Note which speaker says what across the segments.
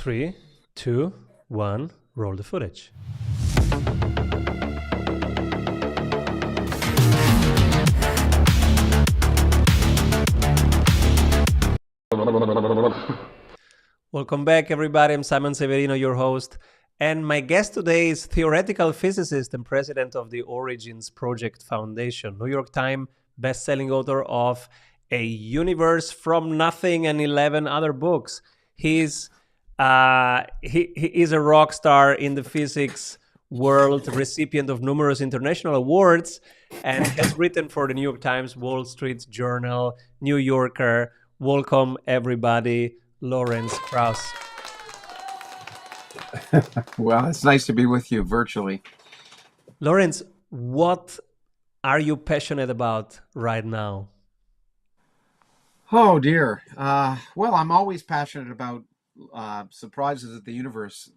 Speaker 1: 3, 2, 1, roll the footage. Welcome back, everybody. I'm Simon Severino, your host. And my guest today is theoretical physicist and president of the Origins Project Foundation, New York Times best-selling author of A Universe from Nothing and 11 other books. He is a rock star in the physics world, recipient of numerous international awards, and has written for the New York Times, Wall Street Journal, New Yorker. Welcome, everybody, Lawrence Krauss.
Speaker 2: Well, it's nice to be with you virtually.
Speaker 1: Lawrence, what are you passionate about right now?
Speaker 2: Oh, dear. Well, I'm always passionate about surprises that the universe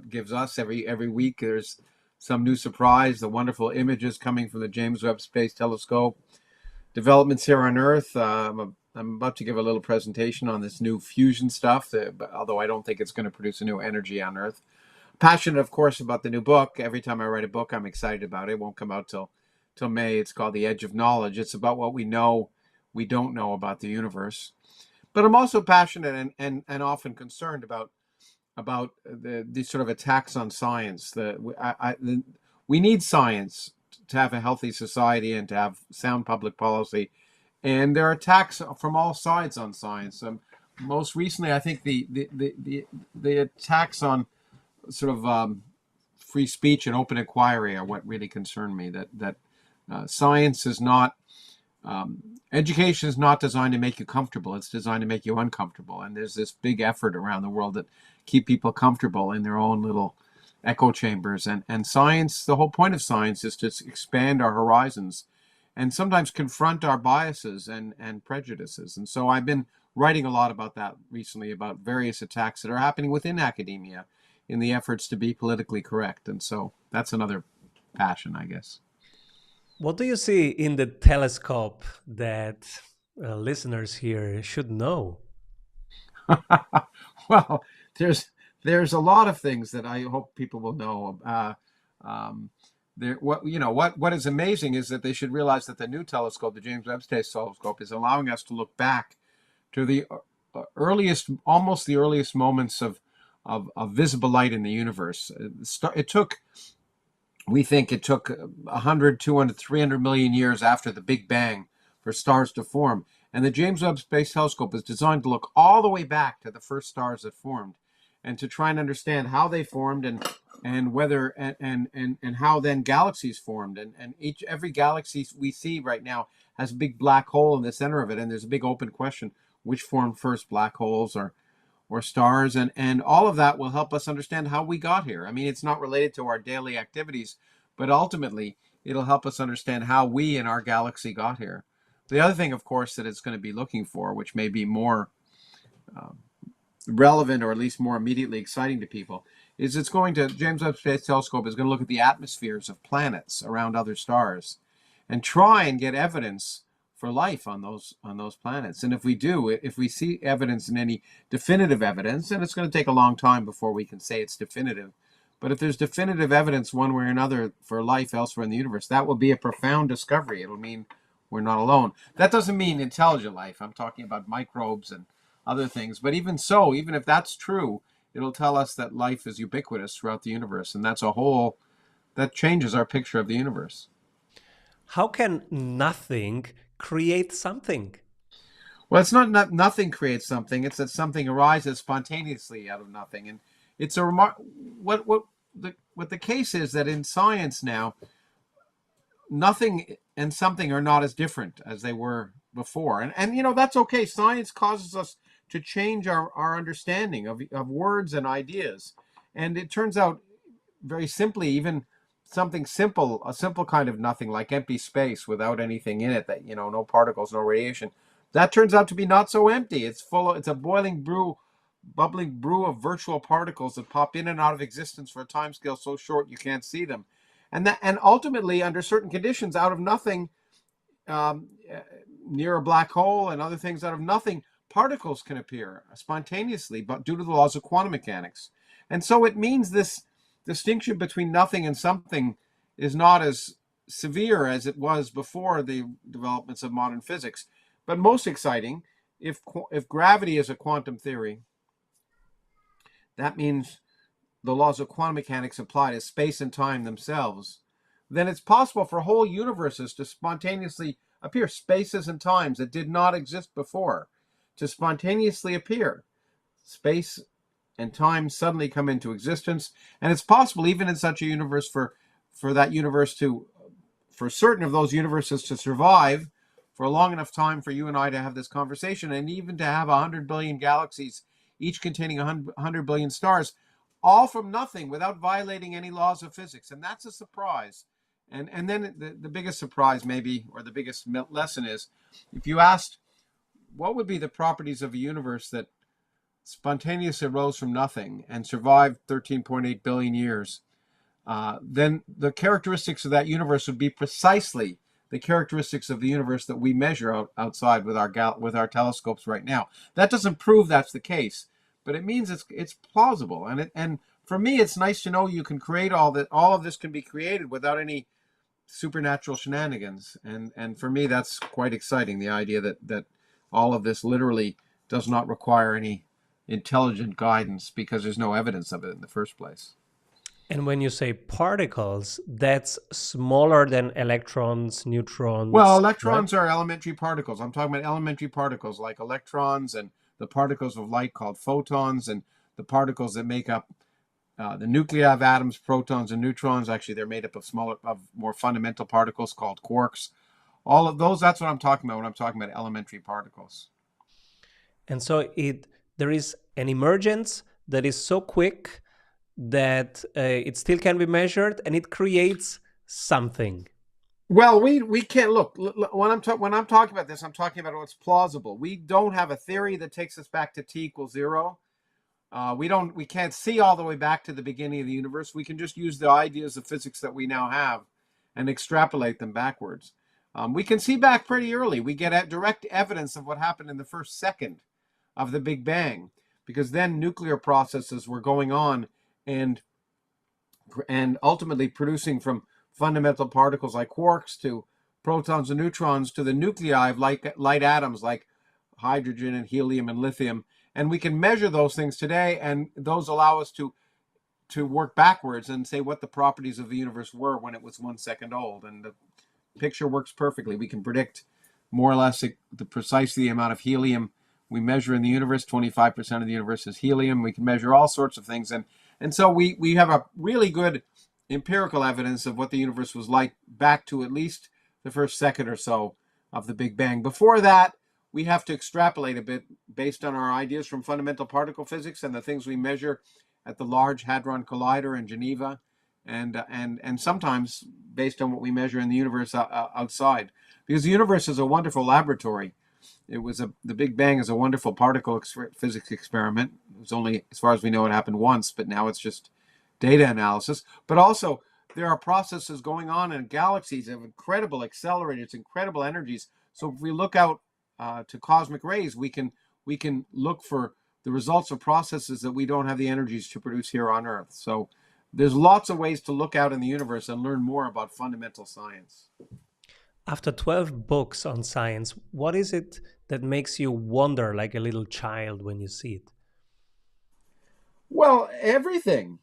Speaker 2: gives us. Every week there's some new surprise, the wonderful images coming from the James Webb Space Telescope, developments here on Earth. I'm about to give a little presentation on this new fusion stuff, although I don't think it's going to produce a new energy on Earth. Passionate, of course, about the new book. Every time I write a book, I'm excited about it. It won't come out till May. It's called The Edge of Knowledge. It's about what we know we don't know about the universe. But I'm also passionate and often concerned about these sort of attacks on science. We need science to have a healthy society and to have sound public policy. And there are attacks from all sides on science. Most recently, I think the attacks on sort of free speech and open inquiry are what really concern me. That science is not, education is not designed to make you comfortable. It's designed to make you uncomfortable. And there's this big effort around the world that keep people comfortable in their own little echo chambers. And science, the whole point of science is to expand our horizons and sometimes confront our biases and prejudices. And so I've been writing a lot about that recently, about various attacks that are happening within academia in the efforts to be politically correct. And so that's another passion, I guess.
Speaker 1: What do you see in the telescope that listeners here should know?
Speaker 2: Well, there's a lot of things that I hope people will know. What is amazing is that they should realize that the new telescope, the James Webb Space Telescope, is allowing us to look back to the almost the earliest moments of visible light in the universe. We think it took 100, 200, 300 million years after the Big Bang for stars to form. And the James Webb Space Telescope is designed to look all the way back to the first stars that formed and to try and understand how they formed and whether and how then galaxies formed. And every galaxy we see right now has a big black hole in the center of it. And there's a big open question, which formed first, black holes or stars, and all of that will help us understand how we got here. I mean, it's not related to our daily activities, but ultimately it'll help us understand how we in our galaxy got here. The other thing, of course, that it's going to be looking for, which may be more relevant or at least more immediately exciting to people, is James Webb Space Telescope is going to look at the atmospheres of planets around other stars and try and get evidence for life on those planets. And if we see evidence in any definitive evidence, and it's going to take a long time before we can say it's definitive, but if there's definitive evidence one way or another for life elsewhere in the universe, that will be a profound discovery. It'll mean we're not alone. That doesn't mean intelligent life. I'm talking about microbes and other things. But even so, even if that's true, it'll tell us that life is ubiquitous throughout the universe. And that changes our picture of the universe.
Speaker 1: How can nothing create something?
Speaker 2: Well, it's not nothing creates something. It's that something arises spontaneously out of nothing. And it's what the case is that in science now, nothing and something are not as different as they were before. And that's okay. Science causes us to change our understanding of words and ideas. And it turns out very simply, even something simple, a simple kind of nothing like empty space without anything in it, that, no particles, no radiation, that turns out to be not so empty. It's a bubbling brew of virtual particles that pop in and out of existence for a time scale so short you can't see them. And ultimately, under certain conditions, out of nothing, near a black hole and other things, out of nothing, particles can appear spontaneously, but due to the laws of quantum mechanics. And so it means this distinction between nothing and something is not as severe as it was before the developments of modern physics. But most exciting, if gravity is a quantum theory, that means the laws of quantum mechanics apply to space and time themselves, then it's possible for whole universes to spontaneously appear, spaces and times that did not exist before, to spontaneously appear. Space and time suddenly come into existence, and it's possible even in such a universe for that universe to, for certain of those universes to survive for a long enough time for you and I to have this conversation, and even to have 100 billion galaxies, each containing 100 billion stars, all from nothing without violating any laws of physics. And that's a surprise. And then the biggest surprise maybe, or the biggest lesson is, if you asked what would be the properties of a universe that spontaneously arose from nothing and survived 13.8 billion years, then the characteristics of that universe would be precisely the characteristics of the universe that we measure outside with our telescopes right now. That doesn't prove that's the case, but it means it's plausible. And for me, it's nice to know you can create all of this can be created without any supernatural shenanigans. And for me, that's quite exciting. The idea that all of this literally does not require any intelligent guidance because there's no evidence of it in the first place.
Speaker 1: And when you say particles, that's smaller than electrons, neutrons.
Speaker 2: Well, electrons
Speaker 1: right?
Speaker 2: are elementary particles. I'm talking about elementary particles like electrons, and the particles of light called photons, and the particles that make up the nuclei of atoms, protons and neutrons. Actually, they're made up of more fundamental particles called quarks. All of those, that's what I'm talking about when I'm talking about elementary particles.
Speaker 1: And so there is an emergence that is so quick that it still can be measured, and it creates something.
Speaker 2: Well, we can't look when I'm talking about this. I'm talking about what's plausible. We don't have a theory that takes us back to t equals 0. We can't see all the way back to the beginning of the universe. We can just use the ideas of physics that we now have and extrapolate them backwards. We can see back pretty early. We get direct evidence of what happened in the first second of the Big Bang, because then nuclear processes were going on and ultimately producing from fundamental particles like quarks to protons and neutrons to the nuclei of light atoms like hydrogen and helium and lithium. And we can measure those things today, and those allow us to work backwards and say what the properties of the universe were when it was 1 second old. And the picture works perfectly. We can predict more or less precisely the amount of helium we measure in the universe. 25% of the universe is helium. We can measure all sorts of things. And so we have a really good empirical evidence of what the universe was like back to at least the first second or so of the Big Bang. Before that, we have to extrapolate a bit based on our ideas from fundamental particle physics and the things we measure at the Large Hadron Collider in Geneva, and sometimes based on what we measure in the universe outside. Because the universe is a wonderful laboratory. The Big Bang is a wonderful particle physics experiment. It was only, as far as we know, it happened once, but now it's just data analysis. But also, there are processes going on in galaxies of incredible accelerators, incredible energies. So if we look out to cosmic rays, we can look for the results of processes that we don't have the energies to produce here on Earth. So there's lots of ways to look out in the universe and learn more about fundamental science.
Speaker 1: After 12 books on science, what is it that makes you wonder like a little child when you see it?
Speaker 2: Well, everything.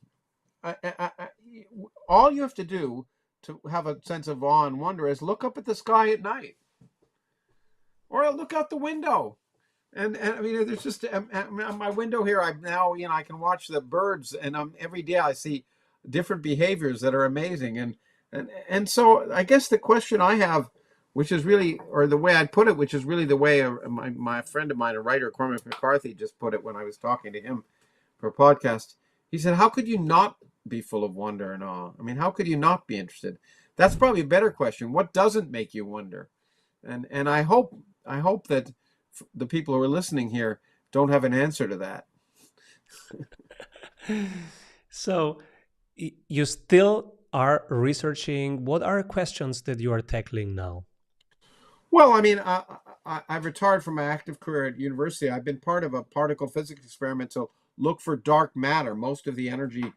Speaker 2: All you have to do to have a sense of awe and wonder is look up at the sky at night, or look out the window. And I mean, there's just on my window here. I can watch the birds, and every day I see different behaviors that are amazing. And so I guess the question I have, which is really, or the way I'd put it, which is really the way my friend of mine, a writer, Cormac McCarthy, just put it when I was talking to him for a podcast. He said, how could you not be full of wonder and awe? I mean, how could you not be interested? That's probably a better question. What doesn't make you wonder? And I hope that the people who are listening here don't have an answer to that.
Speaker 1: So you still are researching. What are questions that you are tackling now?
Speaker 2: Well, I mean, I've retired from my active career at university. I've been part of a particle physics experiment to look for dark matter. Most of the energy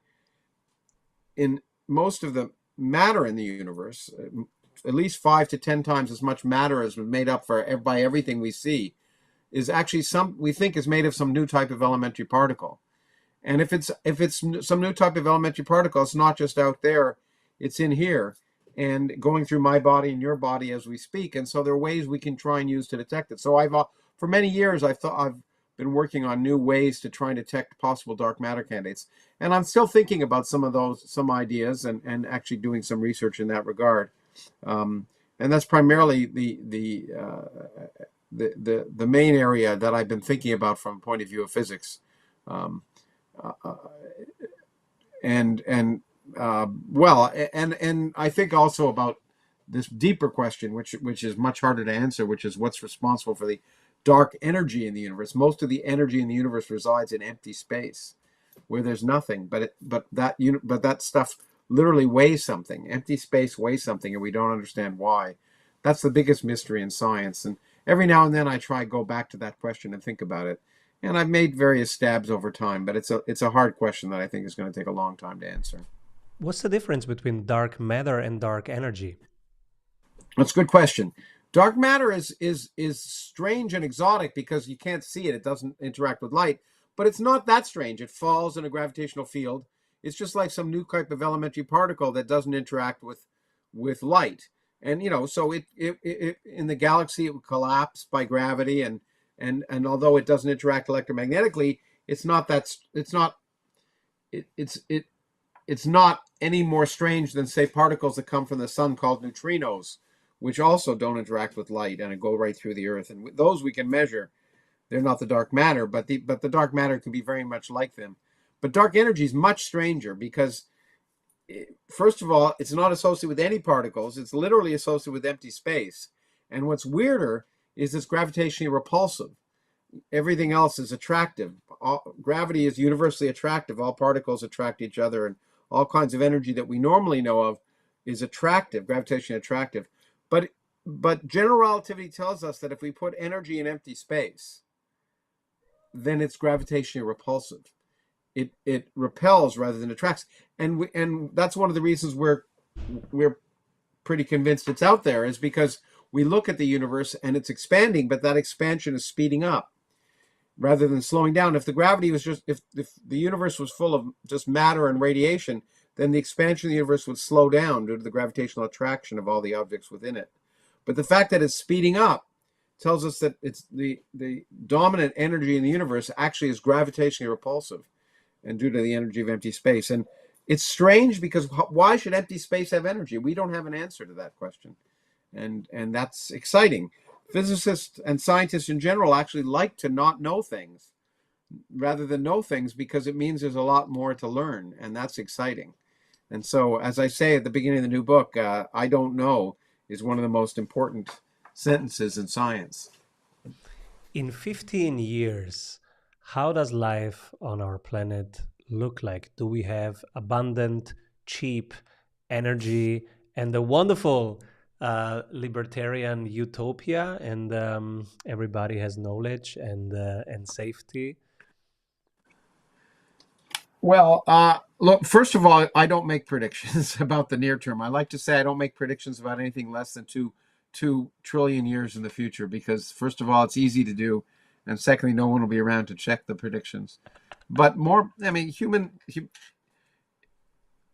Speaker 2: in most of the matter in the universe, at least 5 to 10 times as much matter as was made up by everything we see, is actually we think is made of some new type of elementary particle. And if it's some new type of elementary particle, it's not just out there, it's in here and going through my body and your body as we speak. And so there are ways we can try and use to detect it. So for many years, I've been working on new ways to try and detect possible dark matter candidates. And I'm still thinking about some ideas and actually doing some research in that regard. And that's primarily the main area that I've been thinking about from the point of view of physics. And I think also about this deeper question, which is much harder to answer, which is what's responsible for the dark energy in the universe. Most of the energy in the universe resides in empty space, where there's nothing. But that stuff literally weighs something. Empty space weighs something, and we don't understand why. That's the biggest mystery in science. And every now and then I try to go back to that question and think about it. And I've made various stabs over time, but it's a hard question that I think is going to take a long time to answer.
Speaker 1: What's the difference between dark matter and dark energy?
Speaker 2: That's a good question. Dark matter is strange and exotic because you can't see it. It doesn't interact with light, but it's not that strange. It falls in a gravitational field. It's just like some new type of elementary particle that doesn't interact with light. And so it in the galaxy it would collapse by gravity, and although it doesn't interact electromagnetically, it's not any more strange than, say, particles that come from the sun called neutrinos, which also don't interact with light and go right through the earth. And those we can measure. They're not the dark matter, but the dark matter can be very much like them. But dark energy is much stranger because, first of all, it's not associated with any particles. It's literally associated with empty space. And what's weirder is it's gravitationally repulsive. Everything else is attractive. Gravity is universally attractive. All particles attract each other, and all kinds of energy that we normally know of is attractive, gravitationally attractive. But general relativity tells us that if we put energy in empty space, then it's gravitationally repulsive. It repels rather than attracts, and that's one of the reasons we're pretty convinced it's out there, is because we look at the universe and it's expanding, but that expansion is speeding up rather than slowing down. If the gravity was if the universe was full of just matter and radiation, then the expansion of the universe would slow down due to the gravitational attraction of all the objects within it. But the fact that it's speeding up tells us that it's the dominant energy in the universe actually is gravitationally repulsive, and due to the energy of empty space. And it's strange because why should empty space have energy? We don't have an answer to that question. And that's exciting. Physicists and scientists in general actually like to not know things rather than know things, because it means there's a lot more to learn, and that's exciting. And so, as I say at the beginning of the new book, I don't know is one of the most important sentences in science.
Speaker 1: In 15 years, how does life on our planet look like? Do we have abundant, cheap energy and a wonderful libertarian utopia, and everybody has knowledge and safety?
Speaker 2: Well, look, first of all, I don't make predictions about the near term. I like to say I don't make predictions about anything less than 2 trillion years in the future, because first of all, it's easy to do, and secondly, no one will be around to check the predictions. But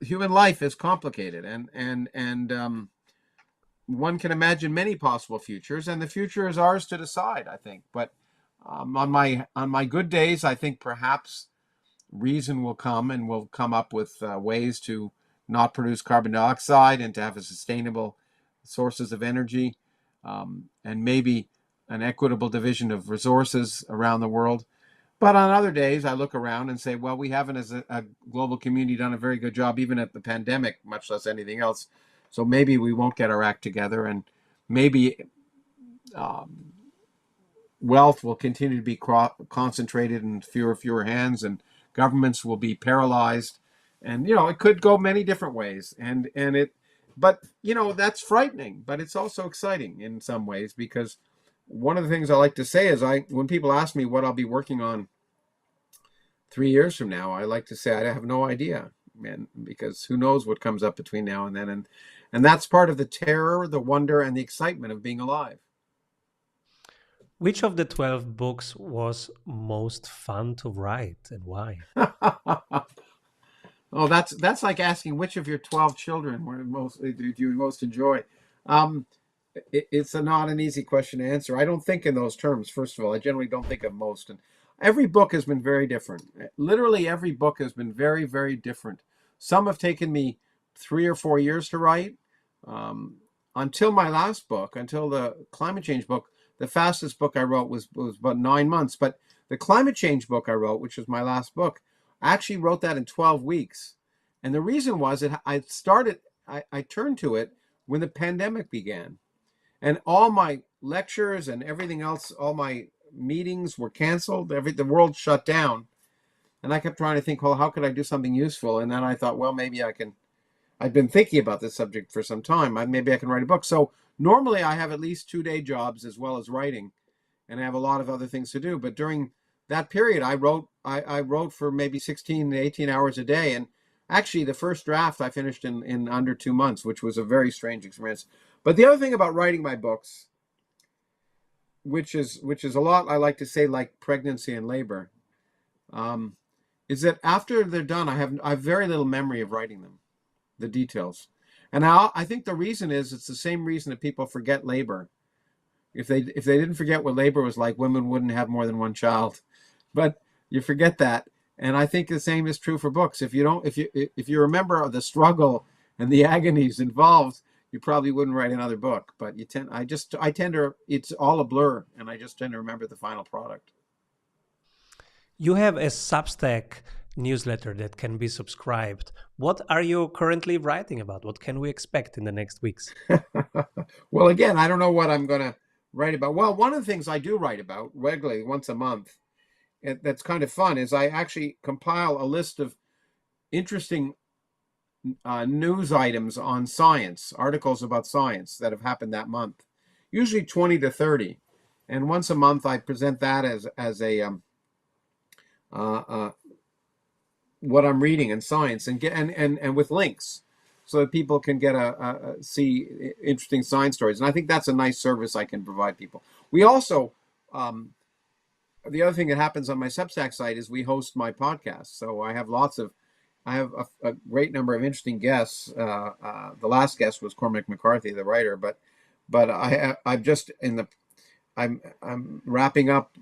Speaker 2: human life is complicated, and one can imagine many possible futures, and the future is ours to decide, I think. But on my good days, I think perhaps reason will come, and will come up with ways to not produce carbon dioxide and to have a sustainable sources of energy, and maybe an equitable division of resources around the world. But on other days, I look around and say, well, we haven't, as a global community, done a very good job, even at the pandemic, much less anything else. So maybe we won't get our act together, and maybe wealth will continue to be concentrated in fewer hands, and governments will be paralyzed. And it could go many different ways, but that's frightening, but it's also exciting in some ways, because one of the things I like to say is when people ask me what I'll be working on 3 years from now, I like to say I have no idea, man, because who knows what comes up between now and then, and that's part of the terror, the wonder, and the excitement of being alive.
Speaker 1: Which of the 12 books was most fun to write and why?
Speaker 2: Oh, that's like asking which of your 12 children do you most enjoy. Um, it's not an easy question to answer. I don't think in those terms. First of all, I generally don't think of most. And every book has been very different. Literally, every book has been very, very different. Some have taken me 3 or 4 years to write. Until my last book, until the climate change book, the fastest book I wrote was about 9 months. But the climate change book I wrote, which was my last book, I actually wrote that in 12 weeks. And the reason was that I turned to it when the pandemic began. And all my lectures and everything else, all my meetings were canceled. The world shut down. And I kept trying to think, well, how could I do something useful? And then I thought, well, maybe I can. I'd been thinking about this subject for some time. Maybe I can write a book. So normally I have at least 2-day jobs as well as writing, and I have a lot of other things to do. But during that period, I wrote for maybe 16 to 18 hours a day. And actually, the first draft I finished in under 2 months, which was a very strange experience. But the other thing about writing my books, which is a lot, I like to say, like pregnancy and labor, is that after they're done, I have very little memory of writing them, the details. And I think the reason is it's the same reason that people forget labor. If they didn't forget what labor was like, women wouldn't have more than one child. But you forget that. And I think the same is true for books. If you remember the struggle and the agonies involved, you probably wouldn't write another book. But I tend to, it's all a blur, and I just tend to remember the final product.
Speaker 1: You have a Substack newsletter that can be subscribed. What are you currently writing about? What can we expect in the next weeks?
Speaker 2: Well, again, I don't know what I'm going to write about. Well, one of the things I do write about regularly, once a month, that's kind of fun, is I actually compile a list of interesting news items on science, articles about science that have happened that month, usually 20 to 30. And once a month, I present that as a what I'm reading in science, and with links, so that people can get see interesting science stories. And I think that's a nice service I can provide people. We also, the other thing that happens on my Substack site is we host my podcast. So I have a great number of interesting guests. The last guest was Cormac McCarthy, the writer, but I'm just I'm wrapping up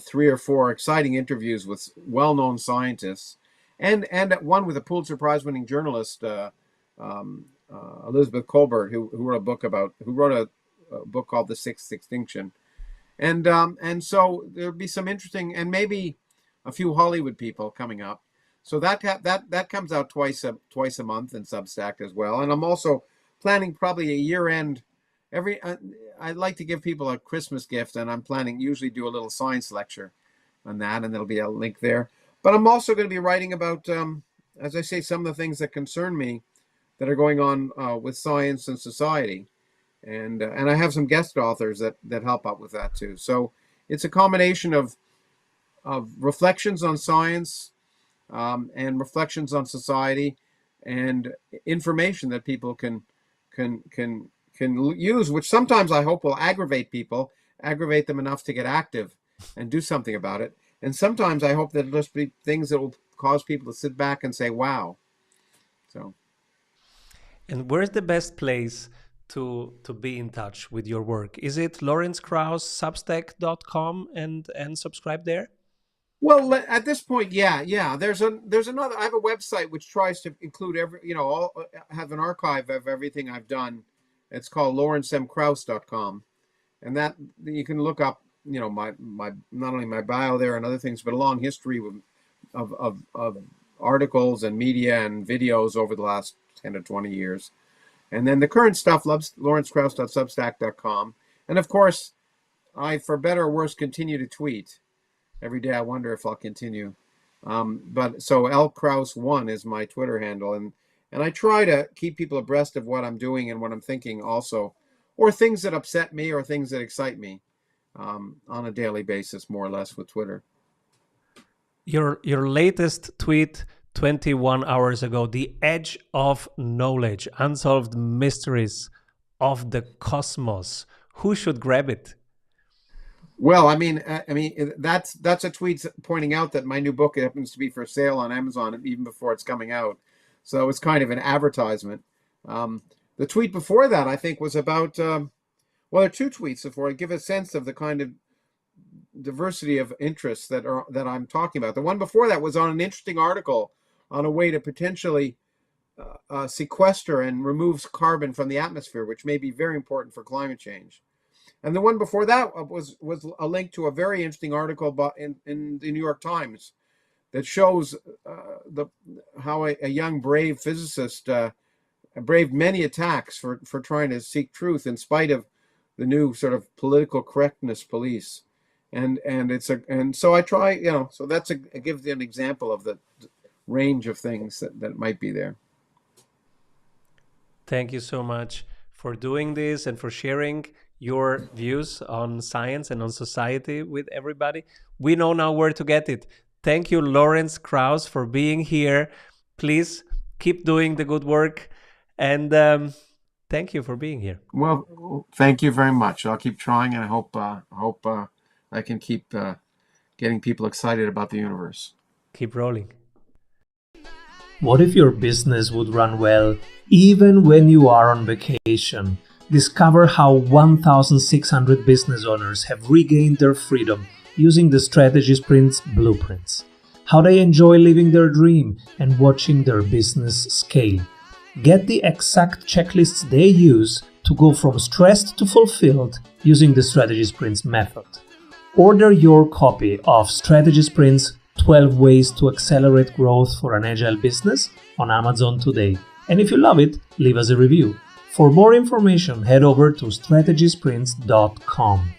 Speaker 2: 3 or 4 exciting interviews with well-known scientists, and one with a Pulitzer Prize-winning journalist, Elizabeth Colbert, who wrote a book called The Sixth Extinction, and so there'll be some interesting, and maybe a few Hollywood people coming up. So that comes out twice a month in Substack as well. And I'm also planning probably a year-end. I'd like to give people a Christmas gift, and I'm planning usually do a little science lecture on that, and there'll be a link there. But I'm also going to be writing about, as I say, some of the things that concern me that are going on with science and society, and I have some guest authors that help out with that too. So it's a combination of reflections on science, and reflections on society, and information that people can use, which sometimes I hope will aggravate them enough to get active and do something about it. And sometimes I hope that it'll just be things that will cause people to sit back and say, wow. So.
Speaker 1: And where's the best place to be in touch with your work? Is it lawrencekrauss.substack.com and subscribe there?
Speaker 2: Well, at this point, yeah. There's another. I have a website which tries to include have an archive of everything I've done. It's called lawrencemkrauss.com, and that you can look up, my not only my bio there and other things, but a long history of articles and media and videos over the last 10 to 20 years. And then the current stuff, lawrencekrauss.substack.com. And of course, I, for better or worse, continue to tweet. Every day I wonder if I'll continue. But so lkrauss1 is my Twitter handle. And I try to keep people abreast of what I'm doing and what I'm thinking also, or things that upset me or things that excite me. on a daily basis, more or less, with Twitter.
Speaker 1: Your latest tweet 21 hours ago, the edge of knowledge, unsolved mysteries of the cosmos. Who should grab it?
Speaker 2: Well, I mean, that's a tweet pointing out that my new book happens to be for sale on Amazon even before it's coming out. So it's kind of an advertisement. The tweet before that, I think, was about, well, there are two tweets before I give a sense of the kind of diversity of interests that I'm talking about. The one before that was on an interesting article on a way to potentially sequester and remove carbon from the atmosphere, which may be very important for climate change. And the one before that was a link to a very interesting article in the New York Times that shows how a young, brave physicist braved many attacks for trying to seek truth in spite of the new sort of political correctness police. And so I try, so it gives you an example of the range of things that might be there.
Speaker 1: Thank you so much for doing this and for sharing your views on science and on society with everybody. We know now where to get it. Thank you, Lawrence Krauss, for being here. Please keep doing the good work. And thank you for being here.
Speaker 2: Well, thank you very much. I'll keep trying, and I hope I can keep getting people excited about the universe.
Speaker 1: Keep rolling. What if your business would run well even when you are on vacation? Discover how 1,600 business owners have regained their freedom using the STRATEGYSPRINTS blueprints. How they enjoy living their dream and watching their business scale. Get the exact checklists they use to go from stressed to fulfilled using the STRATEGYSPRINTS method. Order your copy of STRATEGYSPRINTS 12 Ways to Accelerate Growth for an Agile Business on Amazon today. And if you love it, leave us a review. For more information, head over to strategiesprints.com.